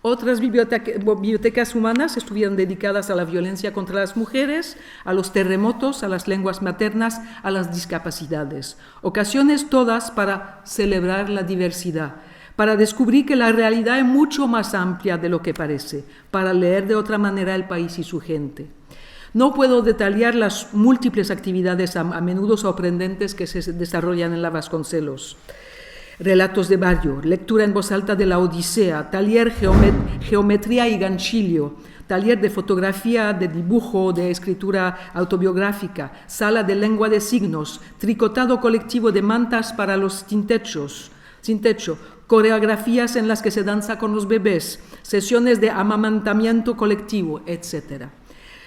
Otras bibliotecas humanas estuvieron dedicadas a la violencia contra las mujeres, a los terremotos, a las lenguas maternas, a las discapacidades. Ocasiones todas para celebrar la diversidad, para descubrir que la realidad es mucho más amplia de lo que parece, para leer de otra manera el país y su gente. No puedo detallar las múltiples actividades a menudo sorprendentes que se desarrollan en la Vasconcelos. Relatos de barrio, lectura en voz alta de la Odisea, taller geometría y ganchillo, taller de fotografía, de dibujo, de escritura autobiográfica, sala de lengua de signos, tricotado colectivo de mantas para los sin techo, coreografías en las que se danza con los bebés, sesiones de amamantamiento colectivo, etc.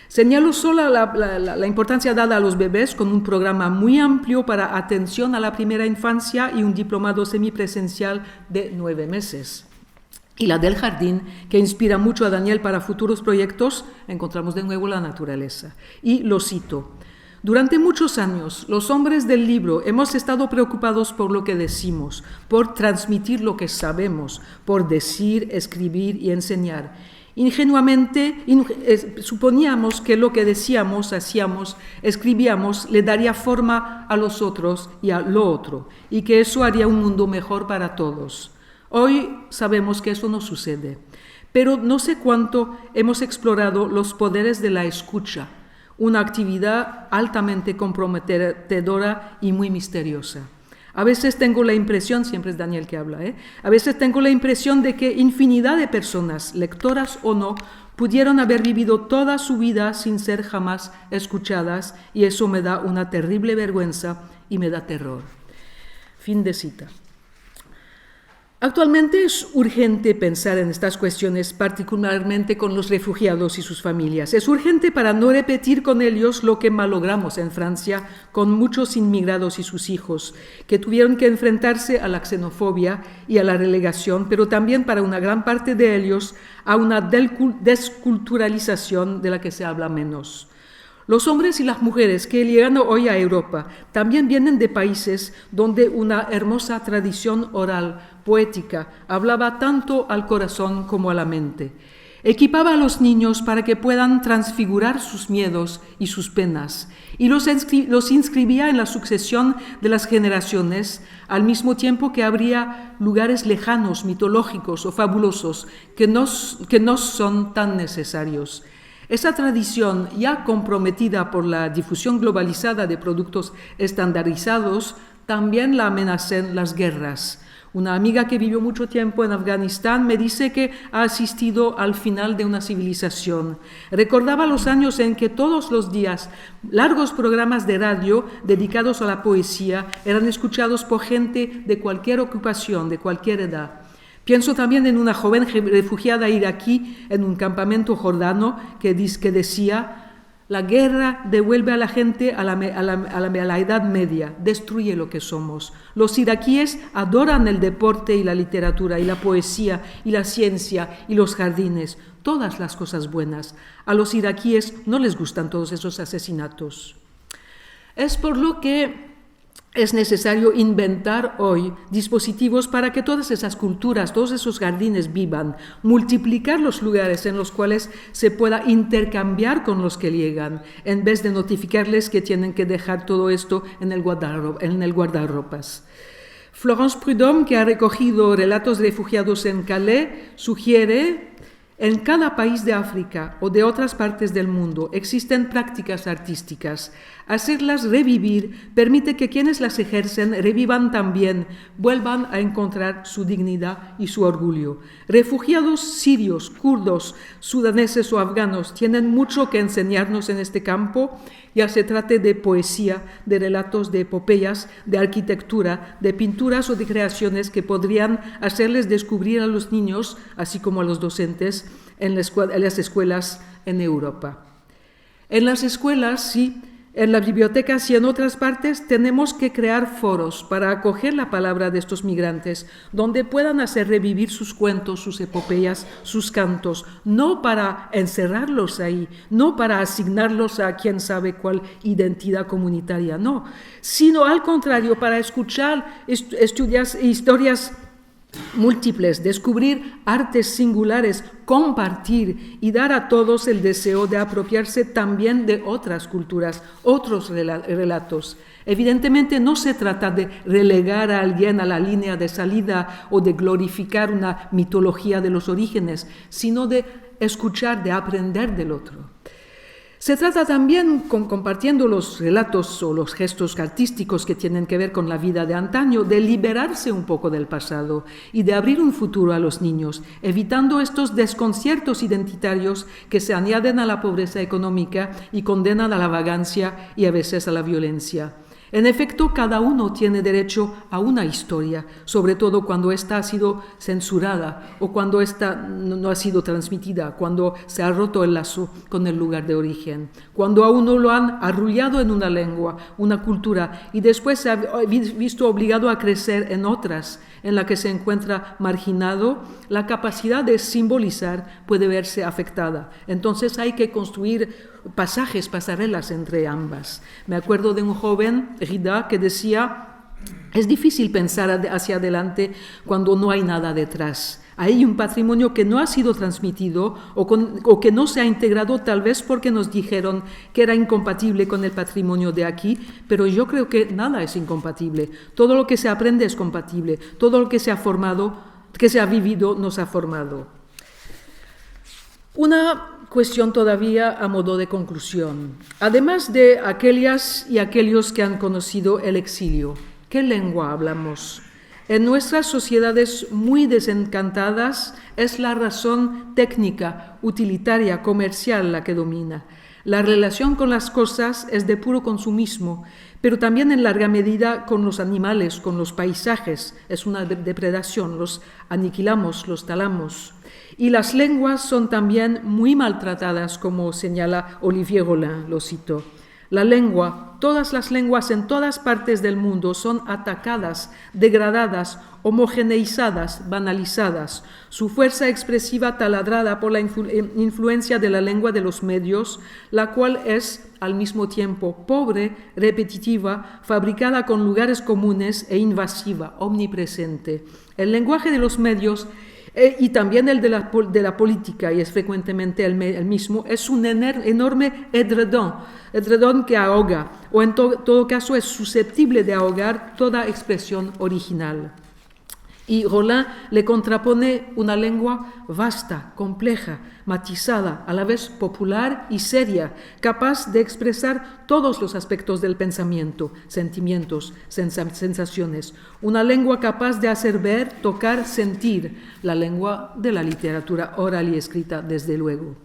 Señalo solo la importancia dada a los bebés con un programa muy amplio para atención a la primera infancia y un diplomado semipresencial de 9 meses. Y la del jardín, que inspira mucho a Daniel para futuros proyectos, encontramos de nuevo la naturaleza. Y lo cito. Durante muchos años, los hombres del libro hemos estado preocupados por lo que decimos, por transmitir lo que sabemos, por decir, escribir y enseñar. Ingenuamente suponíamos que lo que decíamos, hacíamos, escribíamos le daría forma a los otros y a lo otro, y que eso haría un mundo mejor para todos. Hoy sabemos que eso no sucede. pero no sé cuánto hemos explorado los poderes de la escucha, una actividad altamente comprometedora y muy misteriosa. A veces tengo la impresión, siempre es Daniel que habla, a veces tengo la impresión de que infinidad de personas, lectoras o no, pudieron haber vivido toda su vida sin ser jamás escuchadas, y eso me da una terrible vergüenza y me da terror. Fin de cita. Actualmente es urgente pensar en estas cuestiones, particularmente con los refugiados y sus familias. Es urgente para no repetir con ellos lo que malogramos en Francia con muchos inmigrados y sus hijos, que tuvieron que enfrentarse a la xenofobia y a la relegación, pero también para una gran parte de ellos a una desculturalización de la que se habla menos. Los hombres y las mujeres que llegan hoy a Europa también vienen de países donde una hermosa tradición oral, poética, hablaba tanto al corazón como a la mente. Equipaba a los niños para que puedan transfigurar sus miedos y sus penas, y los inscribía en la sucesión de las generaciones, al mismo tiempo que abría lugares lejanos, mitológicos o fabulosos que no son tan necesarios. Esa tradición, ya comprometida por la difusión globalizada de productos estandarizados, también la amenazan las guerras. Una amiga que vivió mucho tiempo en Afganistán me dice que ha asistido al final de una civilización. Recordaba los años en que todos los días largos programas de radio dedicados a la poesía eran escuchados por gente de cualquier ocupación, de cualquier edad. Pienso también en una joven refugiada iraquí en un campamento jordano que decía: la guerra devuelve a la gente a la Edad Media, destruye lo que somos. Los iraquíes adoran el deporte y la literatura y la poesía y la ciencia y los jardines, todas las cosas buenas. A los iraquíes no les gustan todos esos asesinatos. Es por lo que es necesario inventar hoy dispositivos para que todas esas culturas, todos esos jardines vivan, multiplicar los lugares en los cuales se pueda intercambiar con los que llegan, en vez de notificarles que tienen que dejar todo esto en el guardarropas. Florence Prudhomme, que ha recogido relatos de refugiados en Calais, sugiere: en cada país de África o de otras partes del mundo existen prácticas artísticas. Hacerlas revivir permite que quienes las ejercen revivan también, vuelvan a encontrar su dignidad y su orgullo. Refugiados sirios, kurdos, sudaneses o afganos tienen mucho que enseñarnos en este campo, ya se trate de poesía, de relatos, de epopeyas, de arquitectura, de pinturas o de creaciones que podrían hacerles descubrir a los niños, así como a los docentes, en las escuelas en Europa. En las escuelas, sí, en las bibliotecas y en otras partes tenemos que crear foros para acoger la palabra de estos migrantes, donde puedan hacer revivir sus cuentos, sus epopeyas, sus cantos, no para encerrarlos ahí, no para asignarlos a quién sabe cuál identidad comunitaria, no, sino al contrario, para escuchar historias múltiples, descubrir artes singulares, compartir y dar a todos el deseo de apropiarse también de otras culturas, otros relatos. Evidentemente no se trata de relegar a alguien a la línea de salida o de glorificar una mitología de los orígenes, sino de escuchar, de aprender del otro. Se trata también, compartiendo los relatos o los gestos artísticos que tienen que ver con la vida de antaño, de liberarse un poco del pasado y de abrir un futuro a los niños, evitando estos desconciertos identitarios que se añaden a la pobreza económica y condenan a la vagancia y a veces a la violencia. En efecto, cada uno tiene derecho a una historia, sobre todo cuando ésta ha sido censurada o cuando ésta no ha sido transmitida, cuando se ha roto el lazo con el lugar de origen, cuando a uno lo han arrullado en una lengua, una cultura, y después se ha visto obligado a crecer en otras, en la que se encuentra marginado, la capacidad de simbolizar puede verse afectada. Entonces hay que construir pasajes, pasarelas entre ambas. Me acuerdo de un joven, Rida, que decía: es difícil pensar hacia adelante cuando no hay nada detrás. Hay un patrimonio que no ha sido transmitido o que no se ha integrado, tal vez porque nos dijeron que era incompatible con el patrimonio de aquí, pero yo creo que nada es incompatible. Todo lo que se aprende es compatible. Todo lo que se ha formado, que se ha vivido, nos ha formado. Una cuestión todavía a modo de conclusión. Además de aquellas y aquellos que han conocido el exilio, ¿qué lengua hablamos? En nuestras sociedades muy desencantadas es la razón técnica, utilitaria, comercial la que domina. La relación con las cosas es de puro consumismo, pero también en larga medida con los animales, con los paisajes. Es una depredación, los aniquilamos, los talamos. Y las lenguas son también muy maltratadas, como señala Olivier Rollin, lo cito. La lengua, todas las lenguas en todas partes del mundo son atacadas, degradadas, homogeneizadas, banalizadas. Su fuerza expresiva taladrada por la influencia de la lengua de los medios, la cual es al mismo tiempo pobre, repetitiva, fabricada con lugares comunes e invasiva, omnipresente. El lenguaje de los medios y también el de la política, y es frecuentemente el mismo, es un enorme edredón que ahoga, o en todo caso es susceptible de ahogar toda expresión original. Y Rollin le contrapone una lengua vasta, compleja, matizada, a la vez popular y seria, capaz de expresar todos los aspectos del pensamiento, sentimientos, sensaciones. Una lengua capaz de hacer ver, tocar, sentir, la lengua de la literatura oral y escrita, desde luego.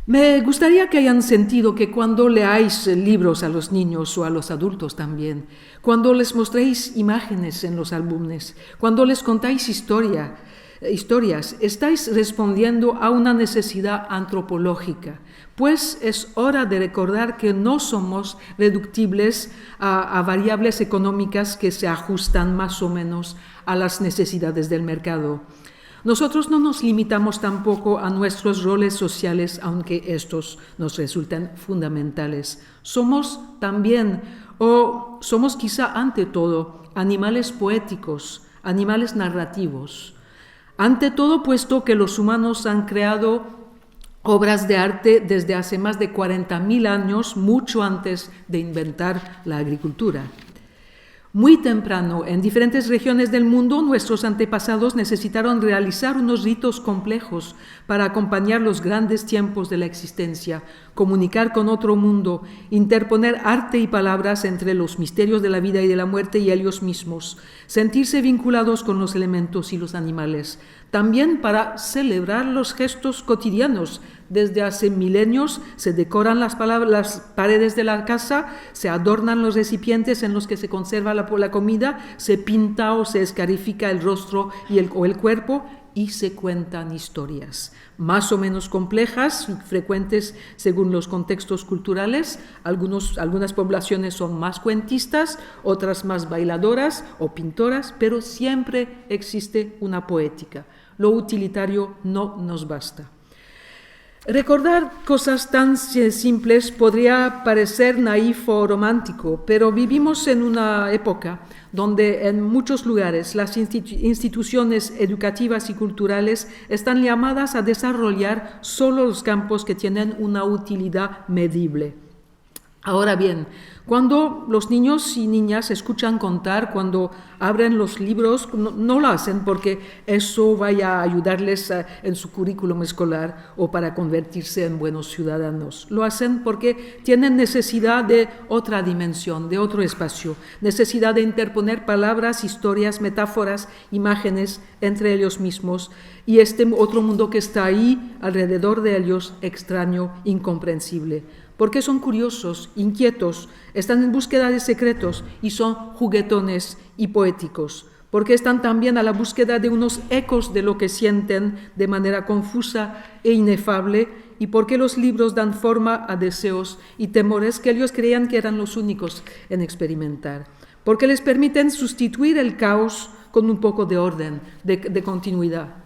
Me gustaría que hayan sentido que cuando leáis libros a los niños o a los adultos también, cuando les mostréis imágenes en los álbumes, cuando les contáis historias, estáis respondiendo a una necesidad antropológica, pues es hora de recordar que no somos reductibles a variables económicas que se ajustan más o menos a las necesidades del mercado. Nosotros no nos limitamos tampoco a nuestros roles sociales, aunque estos nos resultan fundamentales. Somos también, o somos quizá ante todo, animales poéticos, animales narrativos. Ante todo, puesto que los humanos han creado obras de arte desde hace más de 40.000 años, mucho antes de inventar la agricultura. Muy temprano, en diferentes regiones del mundo, nuestros antepasados necesitaron realizar unos ritos complejos para acompañar los grandes tiempos de la existencia, comunicar con otro mundo, interponer arte y palabras entre los misterios de la vida y de la muerte y ellos mismos, sentirse vinculados con los elementos y los animales, también para celebrar los gestos cotidianos. Desde hace milenios se decoran las paredes de la casa, se adornan los recipientes en los que se conserva la comida, se pinta o se escarifica el rostro o el cuerpo y se cuentan historias, más o menos complejas y frecuentes según los contextos culturales. Algunas poblaciones son más cuentistas, otras más bailadoras o pintoras, pero siempre existe una poética. Lo utilitario no nos basta. Recordar cosas tan simples podría parecer naif o romántico, pero vivimos en una época donde en muchos lugares las instituciones educativas y culturales están llamadas a desarrollar solo los campos que tienen una utilidad medible. Ahora bien, cuando los niños y niñas escuchan contar, cuando abren los libros, no lo hacen porque eso vaya a ayudarles en su currículum escolar o para convertirse en buenos ciudadanos. Lo hacen porque tienen necesidad de otra dimensión, de otro espacio, necesidad de interponer palabras, historias, metáforas, imágenes entre ellos mismos y este otro mundo que está ahí alrededor de ellos, extraño, incomprensible. Porque son curiosos, inquietos, están en búsqueda de secretos y son juguetones y poéticos. Porque están también a la búsqueda de unos ecos de lo que sienten de manera confusa e inefable, y porque los libros dan forma a deseos y temores que ellos creían que eran los únicos en experimentar. Porque les permiten sustituir el caos con un poco de orden, de continuidad.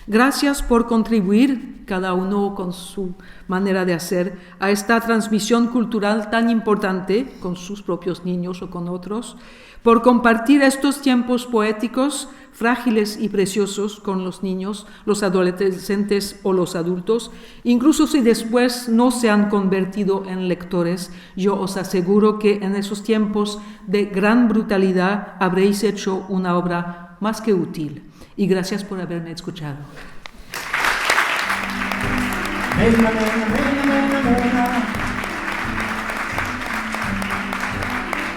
Gracias por contribuir, cada uno con su manera de hacer, a esta transmisión cultural tan importante con sus propios niños o con otros, por compartir estos tiempos poéticos, frágiles y preciosos con los niños, los adolescentes o los adultos. Incluso si después no se han convertido en lectores, yo os aseguro que en esos tiempos de gran brutalidad habréis hecho una obra más que útil. Y gracias por haberme escuchado. Mena, mena, mena, mena, mena.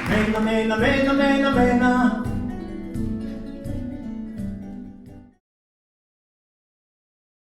Mena, mena, mena, mena, mena.